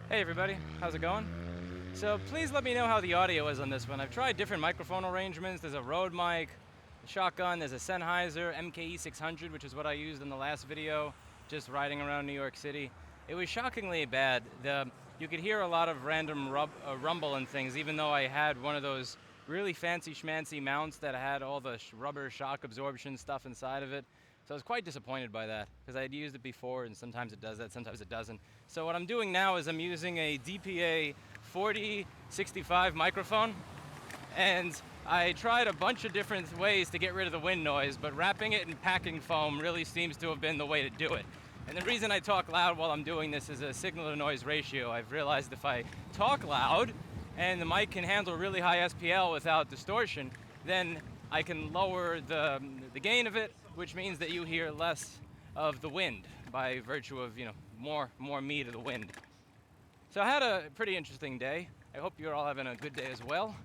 Hey everybody, how's it going? So please let me know how the audio is on this one. I've tried different microphone arrangements. There's a Rode mic, a shotgun, there's a Sennheiser MKE 600, which is what I used in the last video, just riding around New York City. It was shockingly bad. You could hear a lot of random rumble and things, even though I had one of those really fancy schmancy mounts that had all the rubber shock absorption stuff inside of it. So I was quite disappointed by that, because I had used it before, and sometimes it does that, sometimes it doesn't. So what I'm doing now is I'm using a DPA 4065 microphone, and I tried a bunch of different ways to get rid of the wind noise, but wrapping it in packing foam really seems to have been the way to do it. And the reason I talk loud while I'm doing this is a signal-to-noise ratio. I've realized if I talk loud, and the mic can handle really high SPL without distortion, then I can lower the gain of it, which means that you hear less of the wind by virtue of, more me to the wind. So I had a pretty interesting day. I hope you're all having a good day as well.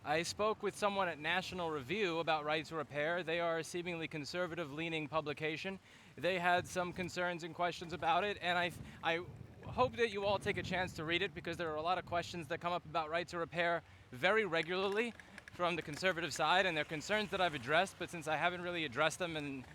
I spoke with someone at National Review about Right to Repair. They are a seemingly conservative-leaning publication. They had some concerns and questions about it, and I hope that you all take a chance to read it, because there are a lot of questions that come up about Right to Repair very regularly from the conservative side, and they're concerns that I've addressed, but since I haven't really addressed them in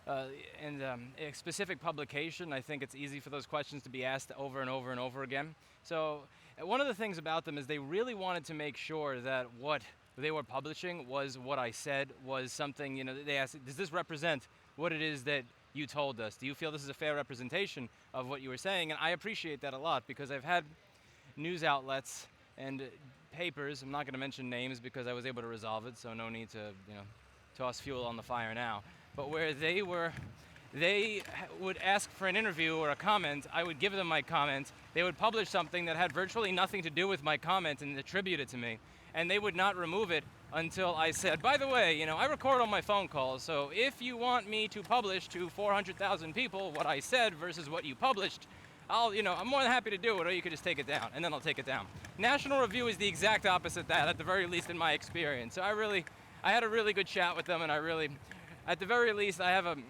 a specific publication, I think it's easy for those questions to be asked over and over and over again. So one of the things about them is they really wanted to make sure that what they were publishing was what I said, was something, they asked, does this represent what it is that you told us? Do you feel this is a fair representation of what you were saying? And I appreciate that a lot, because I've had news outlets and papers, I'm not going to mention names because I was able to resolve it, so no need to, toss fuel on the fire now, but where they would ask for an interview or a comment, I would give them my comment, they would publish something that had virtually nothing to do with my comment and attribute it to me, and they would not remove it until I said, by the way, I record all my phone calls, so if you want me to publish to 400,000 people what I said versus what you published, I'm more than happy to do it, or you could just take it down, and then I'll take it down. National Review is the exact opposite of that, at the very least in my experience. So I had a really good chat with them, and at the very least, I have an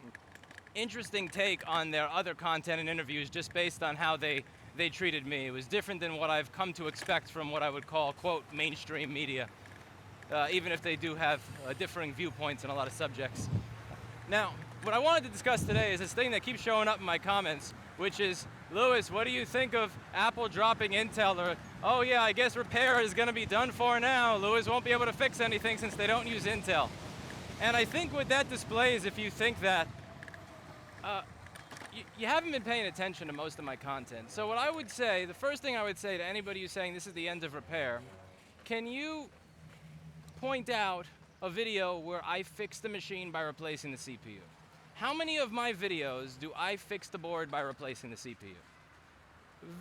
interesting take on their other content and interviews just based on how they treated me. It was different than what I've come to expect from what I would call, quote, mainstream media, even if they do have differing viewpoints on a lot of subjects. Now, what I wanted to discuss today is this thing that keeps showing up in my comments, which is, Lewis, what do you think of Apple dropping Intel? Or, oh yeah, I guess repair is going to be done for now. Lewis won't be able to fix anything since they don't use Intel. And I think what that displays, if you think that, you haven't been paying attention to most of my content. So what I would say, the first thing I would say to anybody who's saying this is the end of repair, can you point out a video where I fixed the machine by replacing the CPU? How many of my videos do I fix the board by replacing the CPU?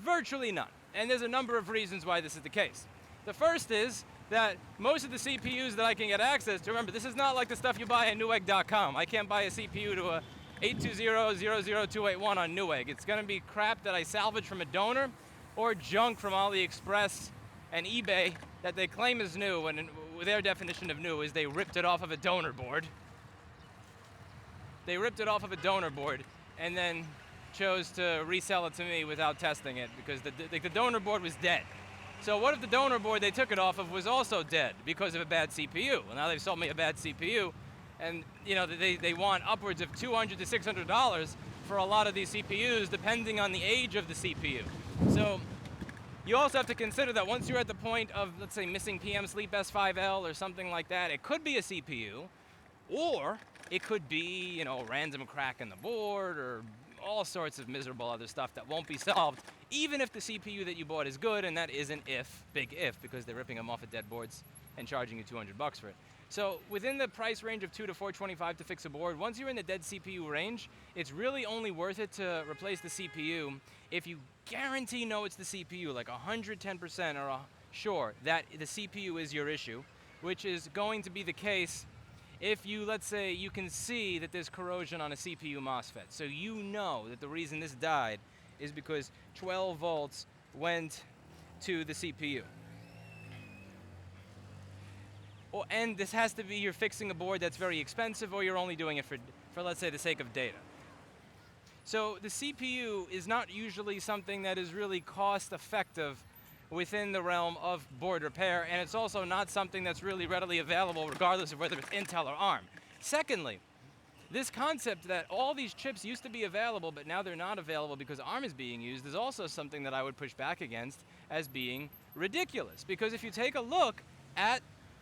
Virtually none. And there's a number of reasons why this is the case. The first is that most of the CPUs that I can get access to, remember, this is not like the stuff you buy at Newegg.com. I can't buy a CPU to a 820-00281 on Newegg. It's going to be crap that I salvage from a donor or junk from AliExpress and eBay that they claim is new, and their definition of new is they ripped it off of a donor board. They ripped it off of a donor board and then chose to resell it to me without testing it, because the donor board was dead. So what if the donor board they took it off of was also dead because of a bad CPU? Well, now they've sold me a bad CPU, and they want upwards of $200 to $600 for a lot of these CPUs, depending on the age of the CPU. So you also have to consider that once you're at the point of, let's say, missing PM Sleep S5L or something like that, it could be a CPU, or it could be, a random crack in the board, or all sorts of miserable other stuff that won't be solved, even if the CPU that you bought is good, and that is an if, big if, because they're ripping them off of dead boards and charging you $200 for it. So within the price range of $200 to $425 to fix a board, once you're in the dead CPU range, it's really only worth it to replace the CPU if you guarantee it's the CPU, like 110% or sure that the CPU is your issue, which is going to be the case if you, let's say, you can see that there's corrosion on a CPU MOSFET. So you know that the reason this died is because 12 volts went to the CPU. And this has to be you're fixing a board that's very expensive, or you're only doing it for let's say, the sake of data. So the CPU is not usually something that is really cost effective within the realm of board repair, and it's also not something that's really readily available regardless of whether it's Intel or ARM. Secondly, this concept that all these chips used to be available but now they're not available because ARM is being used is also something that I would push back against as being ridiculous. Because if you take a look at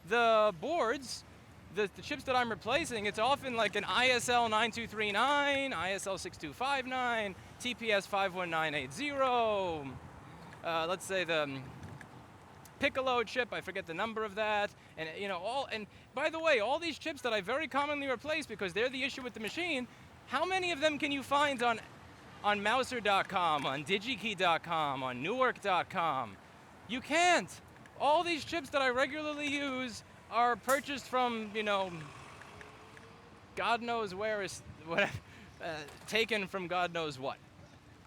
the boards, the chips that I'm replacing, it's often like an ISL 9239, ISL 6259, TPS 51980, let's say the Piccolo chip, I forget the number of that, and and by the way, all these chips that I very commonly replace because they're the issue with the machine, how many of them can you find on Mouser.com, on DigiKey.com, on Newark.com? You can't. All these chips that I regularly use are purchased from, God knows where, taken from God knows what.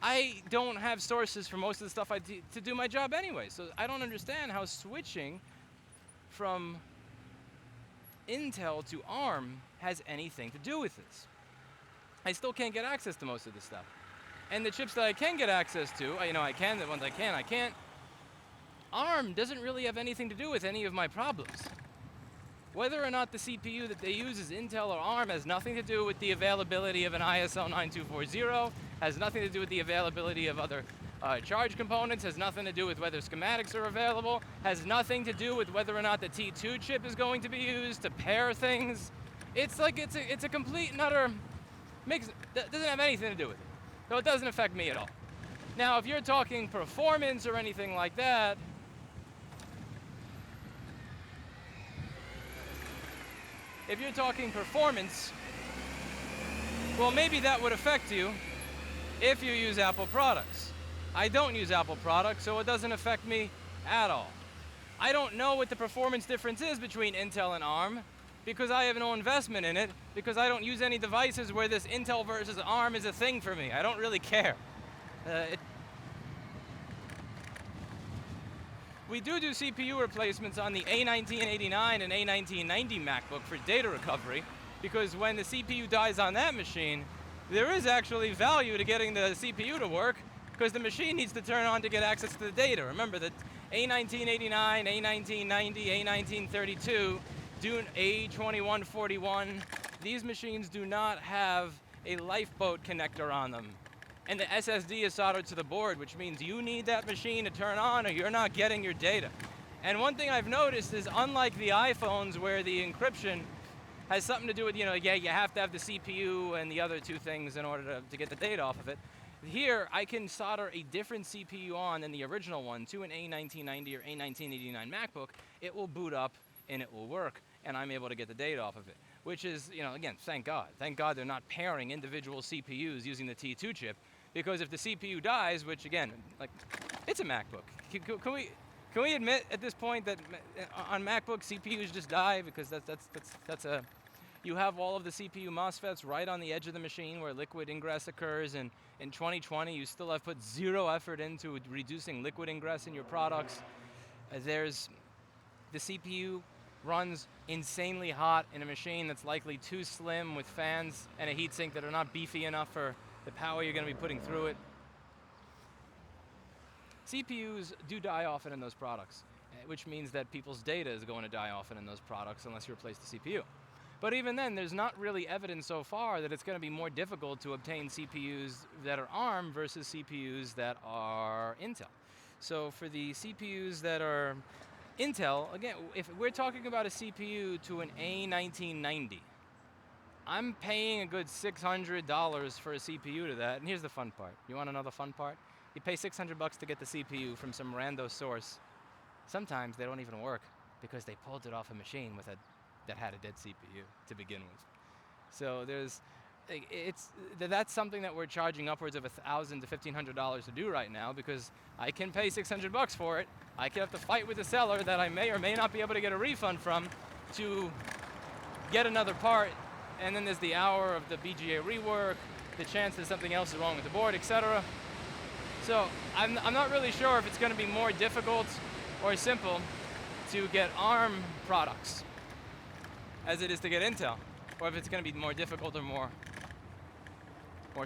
I don't have sources for most of the stuff to do my job anyway, so I don't understand how switching from Intel to ARM has anything to do with this. I still can't get access to most of this stuff. And the chips that I can get access to, I can, the ones I can't. ARM doesn't really have anything to do with any of my problems. Whether or not the CPU that they use is Intel or ARM has nothing to do with the availability of an ISL 9240, has nothing to do with the availability of other charge components, has nothing to do with whether schematics are available, has nothing to do with whether or not the T2 chip is going to be used to pair things. It's like it's a complete and utter mix. That doesn't have anything to do with it. So it doesn't affect me at all. Now, if you're talking performance or anything like that, well, maybe that would affect you if you use Apple products. I don't use Apple products, so it doesn't affect me at all. I don't know what the performance difference is between Intel and ARM because I have no investment in it, because I don't use any devices where this Intel versus ARM is a thing for me. I don't really care. We do CPU replacements on the A1989 and A1990 MacBook for data recovery, because when the CPU dies on that machine, there is actually value to getting the CPU to work, because the machine needs to turn on to get access to the data. Remember that A1989, A1990, A1932, Dune A2141, these machines do not have a lifeboat connector on them. And the SSD is soldered to the board, which means you need that machine to turn on or you're not getting your data. And one thing I've noticed is, unlike the iPhones where the encryption has something to do with, you have to have the CPU and the other two things in order to get the data off of it. Here, I can solder a different CPU on than the original one to an A1990 or A1989 MacBook. It will boot up and it will work, and I'm able to get the data off of it. Which is, again, thank God. Thank God they're not pairing individual CPUs using the T2 chip, because if the CPU dies, which again, it's a MacBook. Can we admit at this point that on MacBook CPUs just die, because you have all of the CPU MOSFETs right on the edge of the machine where liquid ingress occurs, and in 2020 you still have put zero effort into reducing liquid ingress in your products. The CPU runs insanely hot in a machine that's likely too slim with fans and a heatsink that are not beefy enough for the power you're going to be putting through it. CPUs do die often in those products, which means that people's data is going to die often in those products unless you replace the CPU. But even then, there's not really evidence so far that it's going to be more difficult to obtain CPUs that are ARM versus CPUs that are Intel. So for the CPUs that are Intel, again, if we're talking about a CPU to an A1990, I'm paying a good $600 for a CPU to that. And here's the fun part. You want another fun part? You pay $600 to get the CPU from some rando source. Sometimes they don't even work because they pulled it off a machine that had a dead CPU to begin with. So that's something that we're charging upwards of $1,000 to $1,500 to do right now, because I can pay $600 for it. I could have to fight with the seller that I may or may not be able to get a refund from to get another part, and then there's the hour of the BGA rework, the chance that something else is wrong with the board, etc. So I'm not really sure if it's going to be more difficult or simple to get ARM products as it is to get Intel, or if it's going to be more difficult or more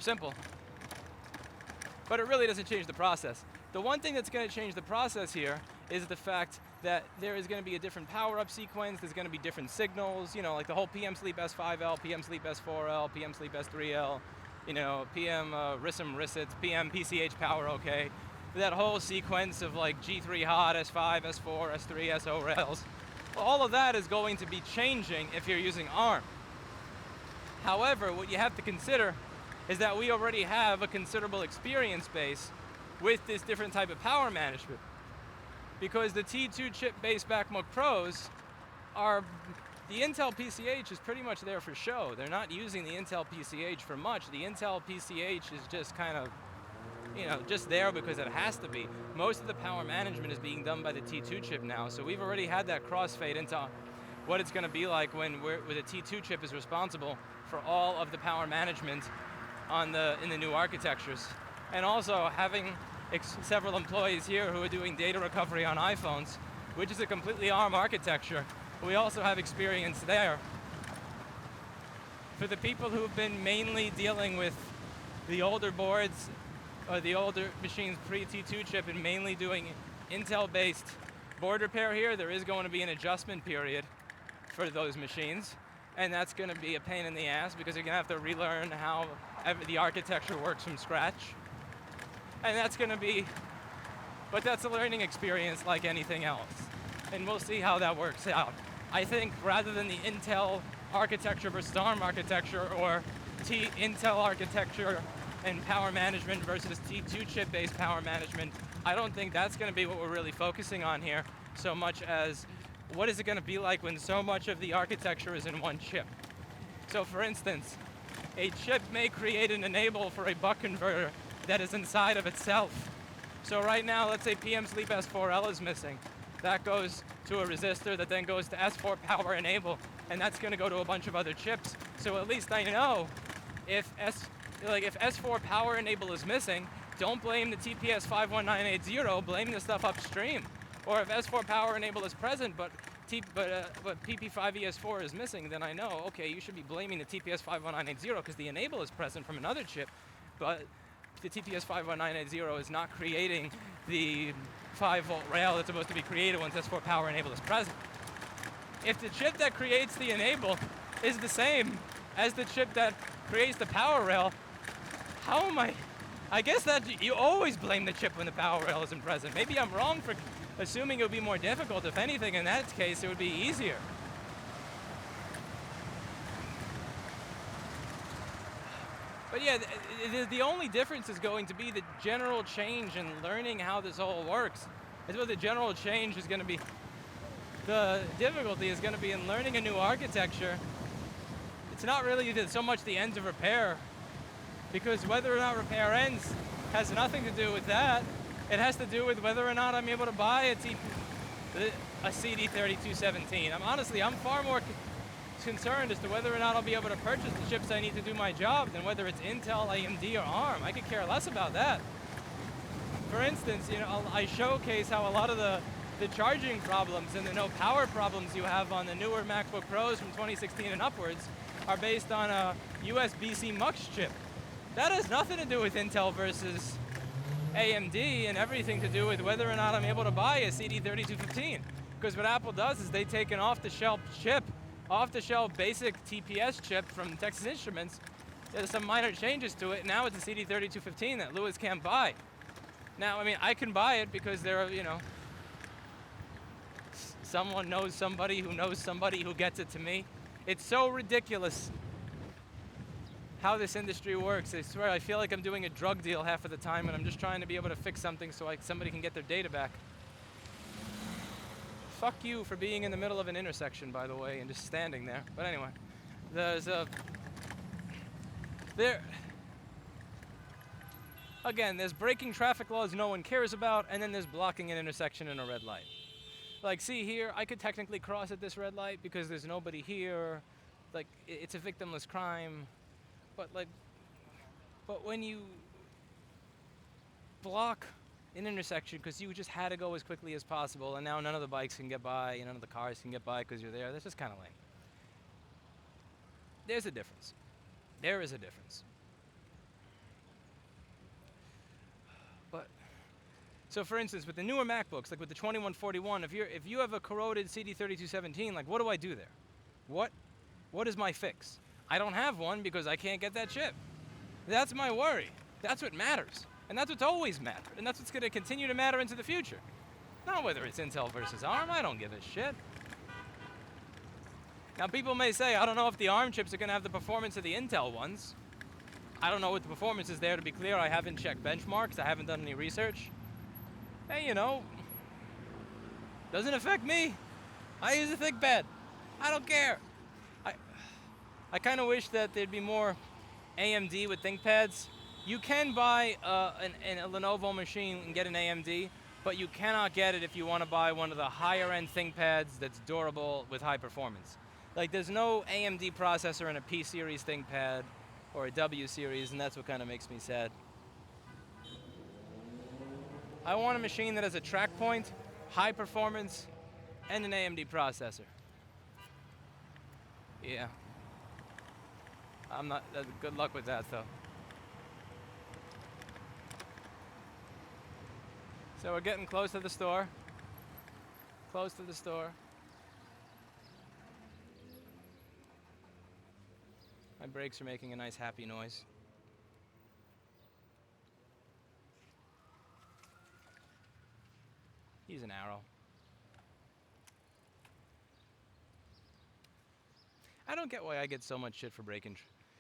simple but it really doesn't change the process. The one thing that's going to change the process here is the fact that there is going to be a different power-up sequence, there's going to be different signals, you know, like the whole PM Sleep S5L, PM Sleep S4L, PM Sleep S3L, you know, PM RISM RISITs, PM PCH Power OK. That whole sequence of like G3 hot, S5, S4, S3, SO rails. All of that is going to be changing if you're using ARM. However, what you have to consider is that we already have a considerable experience base with this different type of power management. Because the T2 chip-based MacBook Pros are, the Intel PCH is pretty much there for show. They're not using the Intel PCH for much. The Intel PCH is just kind of, you know, just there because it has to be. Most of the power management is being done by the T2 chip now, so we've already had that crossfade into what it's going to be like when the T2 chip is responsible for all of the power management in the new architectures. And also having several employees here who are doing data recovery on iPhones, which is a completely ARM architecture. We also have experience there. For the people who've been mainly dealing with the older boards, or the older machines pre-T2 chip and mainly doing Intel-based board repair here, there is going to be an adjustment period for those machines. And that's going to be a pain in the ass because you're going to have to relearn how the architecture works from scratch. And that's going to be, but that's a learning experience like anything else. And we'll see how that works out. I think rather than the Intel architecture versus ARM architecture, or Intel architecture and power management versus T2 chip-based power management, I don't think that's going to be what we're really focusing on here so much as what is it going to be like when so much of the architecture is in one chip. So for instance, a chip may create an enable for a buck converter that is inside of itself. So right now, let's say PM Sleep S4L is missing. That goes to a resistor that then goes to S4 power enable, and that's going to go to a bunch of other chips. So at least I know if S4 power enable is missing, don't blame the TPS 51980, blame the stuff upstream. Or if S4 power enable is present, but PP5ES4 is missing, then I know, okay, you should be blaming the TPS 51980 because the enable is present from another chip, but the TPS 51980 is not creating the 5-volt rail that's supposed to be created once S4 power enable is present. If the chip that creates the enable is the same as the chip that creates the power rail, how am I guess that you always blame the chip when the power rail isn't present. Maybe I'm wrong for assuming it would be more difficult. If anything, in that case, it would be easier. But yeah, the only difference is going to be the general change in learning how this all works. I suppose the general change is going to be, the difficulty is going to be in learning a new architecture. It's not really so much the end of repair, because whether or not repair ends has nothing to do with that. It has to do with whether or not I'm able to buy a CD3217. I'm far more concerned as to whether or not I'll be able to purchase the chips I need to do my job than whether it's Intel, AMD, or ARM. I could care less about that. For instance, you know, I showcase how a lot of the charging problems and the no power problems you have on the newer MacBook Pros from 2016 and upwards are based on a USB-C MUX chip. That has nothing to do with Intel versus AMD and everything to do with whether or not I'm able to buy a CD3215. Because what Apple does is they take an off-the-shelf chip, off-the-shelf basic TPS chip from Texas Instruments. There's some minor changes to it. Now it's a CD3215 that Lewis can't buy. Now, I mean, I can buy it because there are, you know, someone knows somebody who gets it to me. It's so ridiculous how this industry works. I swear, I feel like I'm doing a drug deal half of the time and I'm just trying to be able to fix something so somebody can get their data back. Fuck you for being in the middle of an intersection, by the way, and just standing there. But anyway, there's breaking traffic laws no one cares about, and then there's blocking an intersection in a red light. Like, see here, I could technically cross at this red light because there's nobody here. Like, it's a victimless crime. But when you block an intersection because you just had to go as quickly as possible, and now none of the bikes can get by, and none of the cars can get by because you're there, that's just kind of lame. There's a difference. There is a difference. So for instance, with the newer MacBooks, like with the 2141, if you have a corroded CD3217, like what do I do there? What is my fix? I don't have one because I can't get that chip. That's my worry. That's what matters. And that's what's always mattered. And that's what's going to continue to matter into the future. Not whether it's Intel versus ARM, I don't give a shit. Now people may say, I don't know if the ARM chips are going to have the performance of the Intel ones. I don't know what the performance is there, to be clear. I haven't checked benchmarks. I haven't done any research. Hey, you know, doesn't affect me. I use a ThinkPad. I don't care. I kind of wish that there'd be more AMD with ThinkPads. You can buy a Lenovo machine and get an AMD, but you cannot get it if you want to buy one of the higher end ThinkPads that's durable with high performance. Like there's no AMD processor in a P series ThinkPad or a W series, and that's what kind of makes me sad. I want a machine that has a track point, high performance, and an AMD processor. Yeah. I'm not, good luck with that though. So we're getting close to the store. Close to the store. My brakes are making a nice happy noise. Use an arrow. I don't get why I get so much shit for breaking,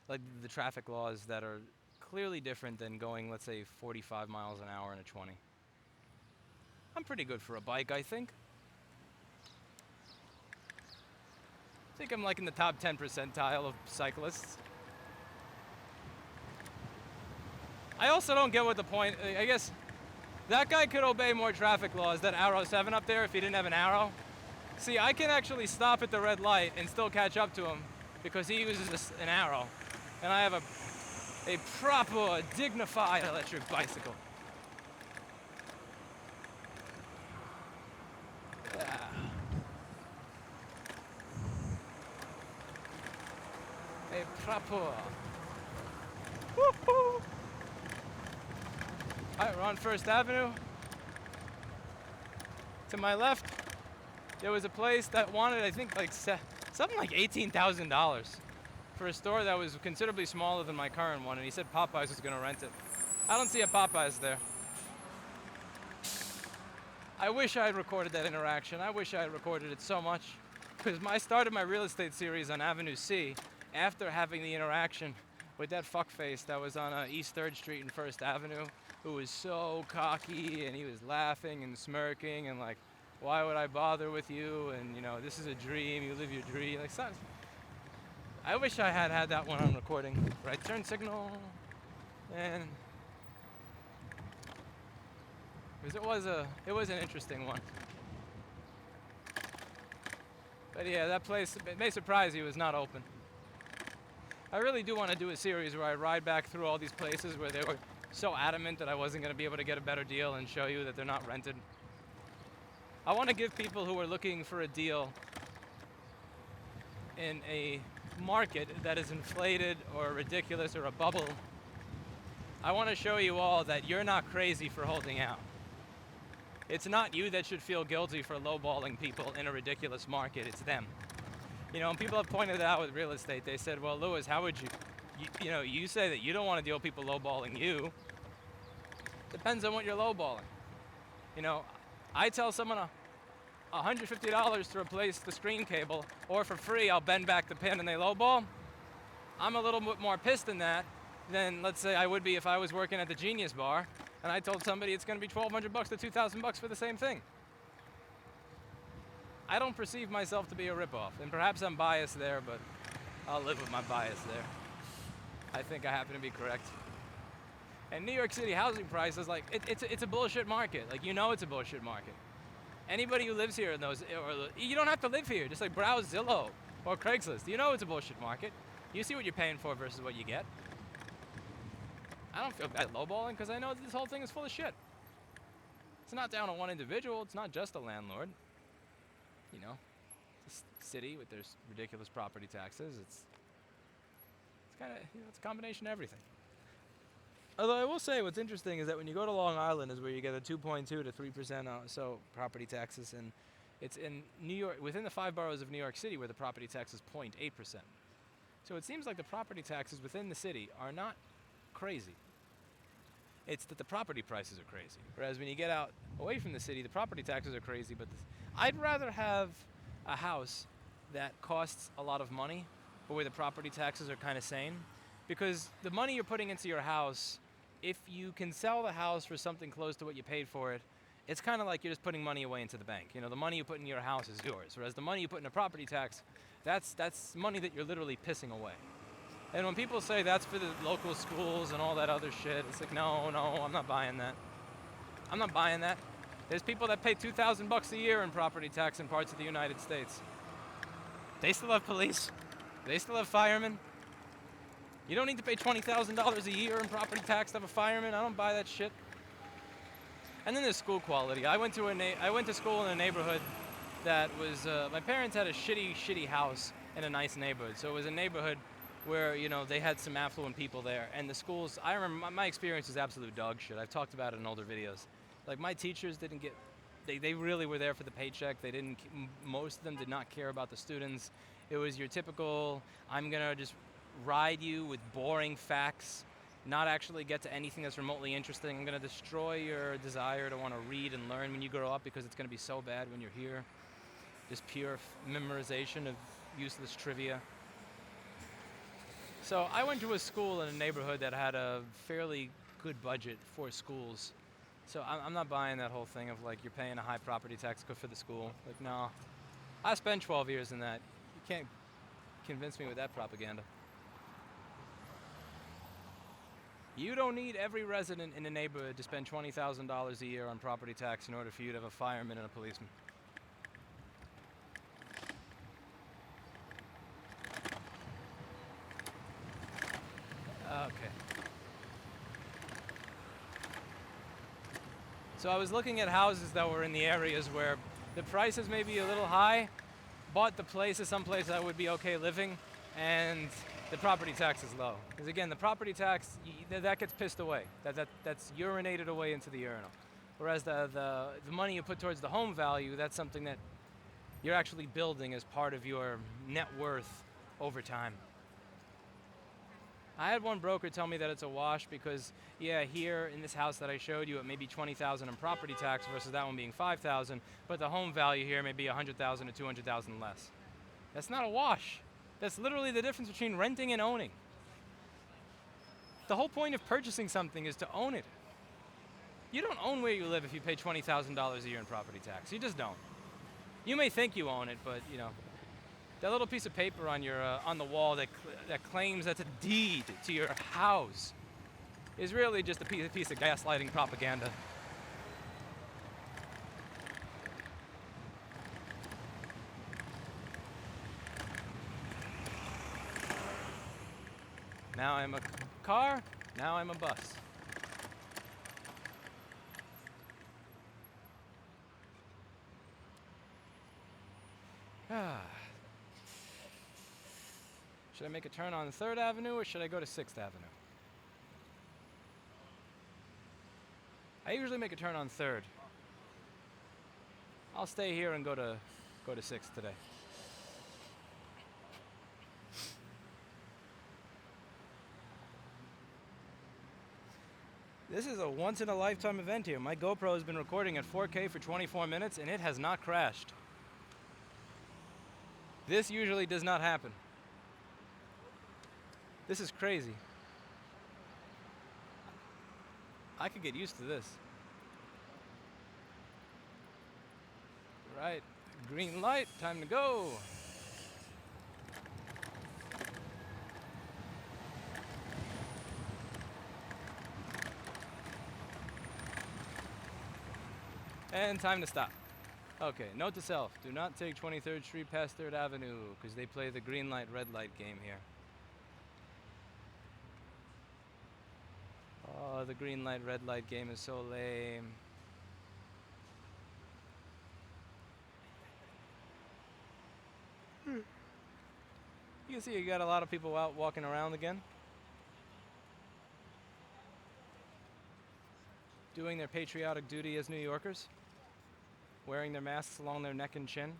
like the traffic laws that are clearly different than going, let's say, 45 miles an hour in a 20. I'm pretty good for a bike, I think. I think I'm like in the top 10 percentile of cyclists. I also don't get what the point, I guess that guy could obey more traffic laws, that arrow 7 up there, if he didn't have an arrow. See, I can actually stop at the red light and still catch up to him because he uses an arrow. And I have a proper, dignified electric bicycle. A proper. Woohoo! Alright, we're on First Avenue. To my left, there was a place that wanted, I think, like something like $18,000 for a store that was considerably smaller than my current one, and he said Popeyes was going to rent it. I don't see a Popeyes there. I wish I had recorded that interaction. I wish I had recorded it so much, because I started my real estate series on Avenue C after having the interaction with that fuckface that was on East 3rd Street and First Avenue, who was so cocky, and he was laughing and smirking and like, why would I bother with you? And you know, this is a dream, you live your dream. Like, I wish I had had that one on recording. Right turn signal, and because it was an interesting one. But yeah, that place, it may surprise you, is not open. I really do want to do a series where I ride back through all these places where they were so adamant that I wasn't going to be able to get a better deal and show you that they're not rented. I want to give people who are looking for a deal in a market that is inflated or ridiculous or a bubble, I want to show you all that you're not crazy for holding out. It's not you that should feel guilty for lowballing people in a ridiculous market, it's them. You know, and people have pointed it out with real estate. They said, well, Louis, how would you know, you say that you don't want to deal with people lowballing you. Depends on what you're lowballing. You know, I tell someone $150 to replace the screen cable, or for free, I'll bend back the pin and they lowball. I'm a little bit more pissed than that than, let's say, I would be if I was working at the Genius Bar and I told somebody it's going to be $1,200 to $2,000 for the same thing. I don't perceive myself to be a ripoff, and perhaps I'm biased there, but I'll live with my bias there. I think I happen to be correct. And New York City housing prices, like, it's a bullshit market. Like, you know it's a bullshit market. Anybody who lives here knows, or you don't have to live here, just like browse Zillow or Craigslist. You know it's a bullshit market. You see what you're paying for versus what you get. I don't feel bad lowballing because I know that this whole thing is full of shit. It's not down on one individual. It's not just a landlord. You know, it's a city with their ridiculous property taxes. It's kind of, you know, it's a combination of everything. Although I will say what's interesting is that when you go to Long Island is where you get a 2.2 to 3% so property taxes, and it's in New York, within the 5 boroughs of New York City where the property tax is 0.8%. So it seems like the property taxes within the city are not crazy. It's that the property prices are crazy. Whereas when you get out away from the city, the property taxes are crazy, but I'd rather have a house that costs a lot of money, but where the property taxes are kind of sane. Because the money you're putting into your house, if you can sell the house for something close to what you paid for it, it's kind of like you're just putting money away into the bank. You know, the money you put in your house is yours, whereas the money you put in a property tax, that's money that you're literally pissing away. And when people say that's for the local schools and all that other shit, it's like, no, I'm not buying that. I'm not buying that. There's people that pay $2,000 a year in property tax in parts of the United States. They still have police. They still have firemen. You don't need to pay $20,000 a year in property tax to have a fireman. I don't buy that shit. And then there's school quality. I went to school in a neighborhood that was, my parents had a shitty house in a nice neighborhood. So it was a neighborhood where, you know, they had some affluent people there. And the schools, I remember my experience was absolute dog shit. I've talked about it in older videos. Like, my teachers didn't get, they really were there for the paycheck. They didn't, most of them did not care about the students. It was your typical, I'm gonna just ride you with boring facts, not actually get to anything that's remotely interesting. I'm gonna destroy your desire to wanna read and learn when you grow up because it's gonna be so bad when you're here. Just pure memorization of useless trivia. So I went to a school in a neighborhood that had a fairly good budget for schools. So I'm not buying that whole thing of like you're paying a high property tax for the school. Like, no. I spent 12 years in that. You can't convince me with that propaganda. You don't need every resident in the neighborhood to spend $20,000 a year on property tax in order for you to have a fireman and a policeman. Okay. So I was looking at houses that were in the areas where the prices may be a little high, bought the place is someplace I would be okay living, and the property tax is low. Because again, the property tax, that gets pissed away. That's urinated away into the urinal. Whereas the money you put towards the home value, that's something that you're actually building as part of your net worth over time. I had one broker tell me that it's a wash because, yeah, here in this house that I showed you, it may be $20,000 in property tax versus that one being $5,000, but the home value here may be $100,000 to $200,000 less. That's not a wash. That's literally the difference between renting and owning. The whole point of purchasing something is to own it. You don't own where you live if you pay $20,000 a year in property tax. You just don't. You may think you own it, but you know, that little piece of paper on your on the wall that claims that's a deed to your house is really just a piece of gaslighting propaganda. Now I'm a car, now I'm a bus. Should I make a turn on 3rd Avenue or should I go to 6th Avenue? I usually make a turn on 3rd. I'll stay here and go to 6th today. This is a once-in-a-lifetime event here. My GoPro has been recording at 4K for 24 minutes and it has not crashed. This usually does not happen. This is crazy. I could get used to this. Right, green light, time to go. And time to stop. Okay, note to self, do not take 23rd Street past 3rd Avenue because they play the green light, red light game here. Oh, the green light, red light game is so lame. You can see you got a lot of people out walking around again. doing their patriotic duty as New Yorkers, wearing their masks along their neck and chin.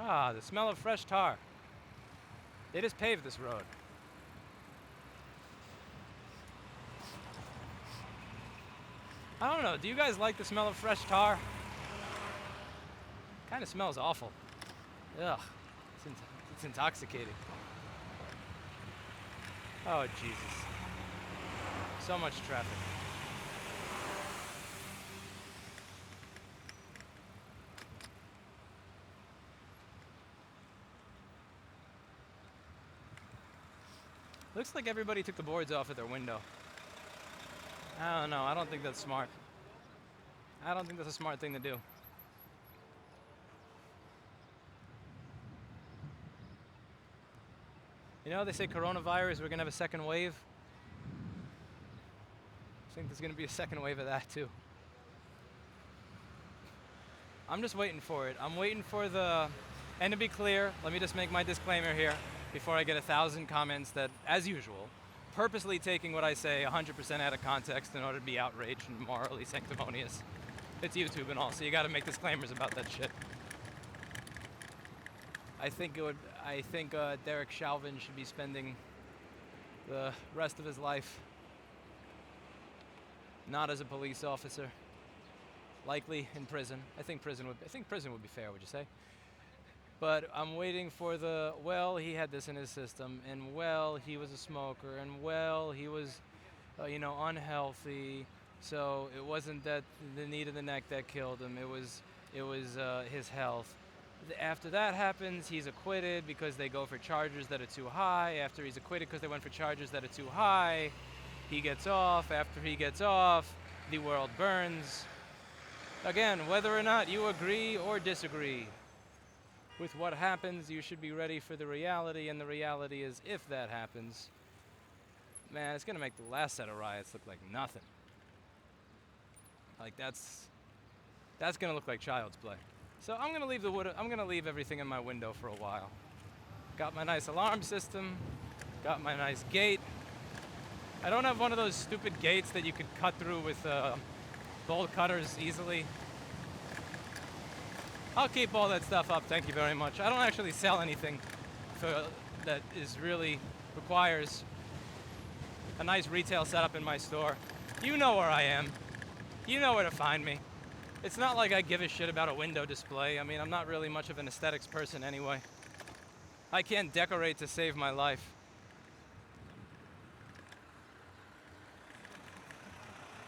Ah, the smell of fresh tar. They just paved this road. I don't know, do you guys like the smell of fresh tar? Kind of smells awful. Ugh, it's intoxicating. Oh, Jesus. So much traffic. Looks like everybody took the boards off at their window. I don't know, I don't think that's smart. I don't think that's a smart thing to do. You know, they say coronavirus, we're gonna have a second wave. I think there's gonna be a second wave of that too. I'm just waiting for it. I'm waiting for the, and to be clear, let me just make my disclaimer here before I get 1,000 comments that, as usual, purposely taking what I say 100% out of context in order to be outraged and morally sanctimonious. It's YouTube and all, so you gotta make disclaimers about that shit. I think Derek Chauvin should be spending the rest of his life not as a police officer, likely in prison. I think prison would be fair, would you say? But I'm waiting for the, well, he had this in his system, and well, he was a smoker, and well, he was, unhealthy. So it wasn't that the knee to the neck that killed him. It was his health. After that happens, he's acquitted because they go for charges that are too high. After he's acquitted because they went for charges that are too high, he gets off. After he gets off, the world burns. Again, whether or not you agree or disagree with what happens, you should be ready for the reality, and the reality is, if that happens, man, it's gonna make the last set of riots look like nothing. Like that's gonna look like child's play. So I'm gonna leave everything in my window for a while. Got my nice alarm system, got my nice gate. I don't have one of those stupid gates that you could cut through with bolt cutters easily. I'll keep all that stuff up, thank you very much. I don't actually sell anything that really requires a nice retail setup in my store. You know where I am. You know where to find me. It's not like I give a shit about a window display. I mean, I'm not really much of an aesthetics person anyway. I can't decorate to save my life.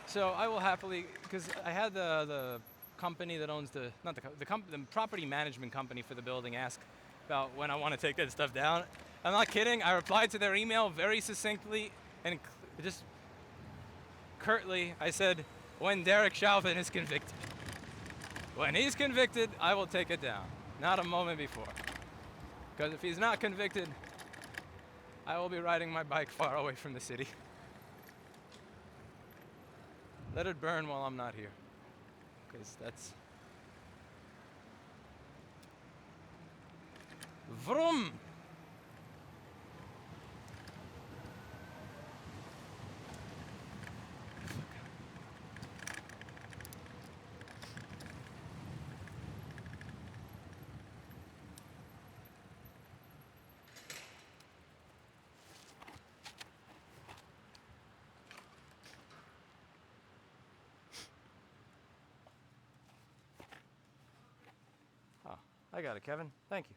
So I will happily, because I had the company that owns the property management company for the building ask about when I want to take that stuff down. I'm not kidding. I replied to their email very succinctly and just curtly. I said, when Derek Chauvin is convicted. When he's convicted, I will take it down. Not a moment before. Because if he's not convicted, I will be riding my bike far away from the city. Let it burn while I'm not here. Because that's... Vroom! I got it, Kevin. Thank you.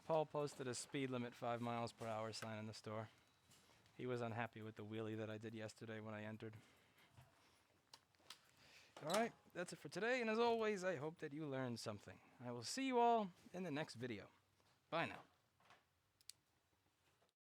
Paul posted a speed limit 5 miles per hour sign in the store. He was unhappy with the wheelie that I did yesterday when I entered. Alright, that's it for today, and as always, I hope that you learned something. I will see you all in the next video. Bye now.